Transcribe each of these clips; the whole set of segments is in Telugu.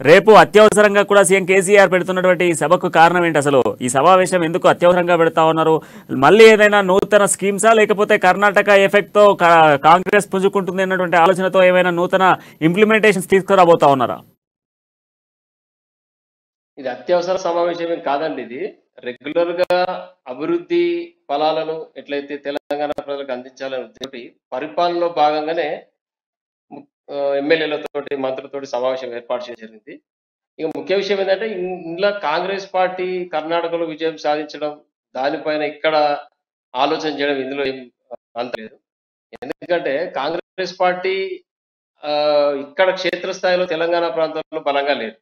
రేపు అత్యవసరంగా కూడా సీఎం కేసీఆర్ పెడుతున్నటువంటి ఈ సభకు కారణం ఏంటి? అసలు ఈ సమావేశం ఎందుకు అత్యవసరంగా పెడతా ఉన్నారు? మళ్ళీ ఏదైనా నూతన స్కీమ్సా, లేకపోతే కర్ణాటక ఎఫెక్ట్ తో కాంగ్రెస్ పుంజుకుంటుంది అన్నటువంటి ఆలోచనతో ఏమైనా నూతన ఇంప్లిమెంటేషన్స్ తీసుకురాబోతా ఉన్నారా? ఇది అత్యవసర సమావేశం ఏం కాదండి. ఇది రెగ్యులర్ గా అభివృద్ధి ఫలాలను ఎట్లయితే తెలంగాణ ప్రజలకు అందించాలని ఉద్దేశంతో పరిపాలనలో భాగంగానే ఎమ్మెల్యేలతోటి మంత్రులతోటి సమావేశం ఏర్పాటు చేయడం జరిగింది. ఇక ముఖ్య విషయం ఏంటంటే ఇందులో కాంగ్రెస్ పార్టీ కర్ణాటకలో విజయం సాధించడం, దానిపైన ఇక్కడ ఆలోచన చేయడం ఇందులో ఏం అంత లేదు. ఎందుకంటే కాంగ్రెస్ పార్టీ ఇక్కడ క్షేత్రస్థాయిలో తెలంగాణ ప్రాంతంలో బలంగా లేదు.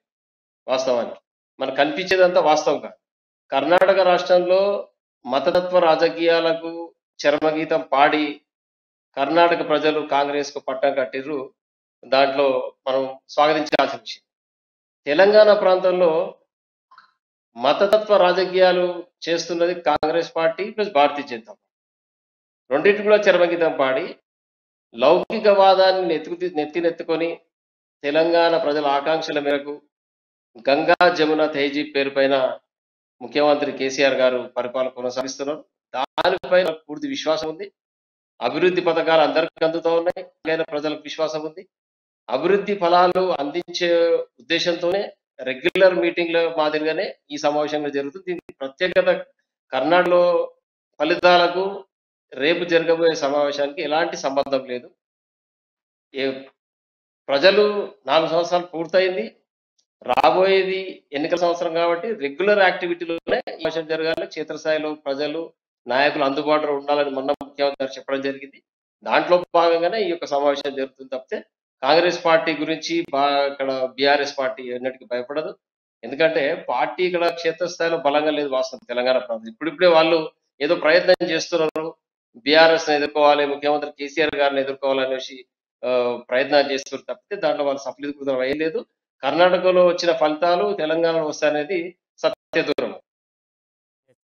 వాస్తవానికి మనకు కనిపించేదంతా వాస్తవం కాదు. కర్ణాటక రాష్ట్రంలో మతతత్వ రాజకీయాలకు చరమగీతం పాడి కర్ణాటక ప్రజలు కాంగ్రెస్ కు పట్టం కట్టిర్రు. దాంట్లో మనం స్వాగతించాల్సిన విషయం. తెలంగాణ ప్రాంతంలో మతతత్వ రాజకీయాలు చేస్తున్నది Congress party plus Bharatiya Janata party. రెండింటి కూడా చరమగీతం పాడి లౌకికవాదాన్ని నెత్తినెత్తుకొని తెలంగాణ ప్రజల ఆకాంక్షల మేరకు గంగా జమున తేజీ పేరు పైన ముఖ్యమంత్రి కేసీఆర్ గారు పరిపాలన కొనసాగిస్తున్నారు. దానిపైన పూర్తి విశ్వాసం ఉంది. అభివృద్ధి పథకాలు అందరికీ అందుతూ ఉన్నాయి. ప్రజలకు విశ్వాసం ఉంది. అభివృద్ధి ఫలాలు అందించే ఉద్దేశంతోనే రెగ్యులర్ మీటింగ్ల మాదిరిగానే ఈ సమావేశంలో జరుగుతుంది. దీనికి ప్రత్యేకత కర్ణాటకలో ఫలితాలకు రేపు జరగబోయే సమావేశానికి ఎలాంటి సంబంధం లేదు. ప్రజలు 4 సంవత్సరాలు పూర్తయింది. రాబోయేది ఎన్నికల సంవత్సరం కాబట్టి రెగ్యులర్ యాక్టివిటీలోనే ఈ విషయం జరగాలి. క్షేత్రస్థాయిలో ప్రజలు నాయకులు అందుబాటులో ఉండాలని మొన్న ముఖ్యమంత్రి చెప్పడం జరిగింది. దాంట్లో భాగంగానే ఈ యొక్క సమావేశం జరుగుతుంది తప్పితే కాంగ్రెస్ పార్టీ గురించి ఇక్కడ బీఆర్ఎస్ పార్టీ ఎన్నటికీ భయపడదు. ఎందుకంటే పార్టీ ఇక్కడ క్షేత్రస్థాయిలో బలంగా లేదు వాస్తవం తెలంగాణ ప్రాంతం. ఇప్పుడిప్పుడే వాళ్ళు ఏదో ప్రయత్నం చేస్తున్నారు. బీఆర్ఎస్ ఎదుర్కోవాలి, ముఖ్యమంత్రి కేసీఆర్ గారిని ఎదుర్కోవాలనేసి ప్రయత్నాలు చేస్తున్నారు తప్పితే దాంట్లో వాళ్ళు సఫలీకృతం అయ్యలేదు. కర్ణాటకలో వచ్చిన ఫలితాలు తెలంగాణలో వస్తాయనేది సత్య దూరం.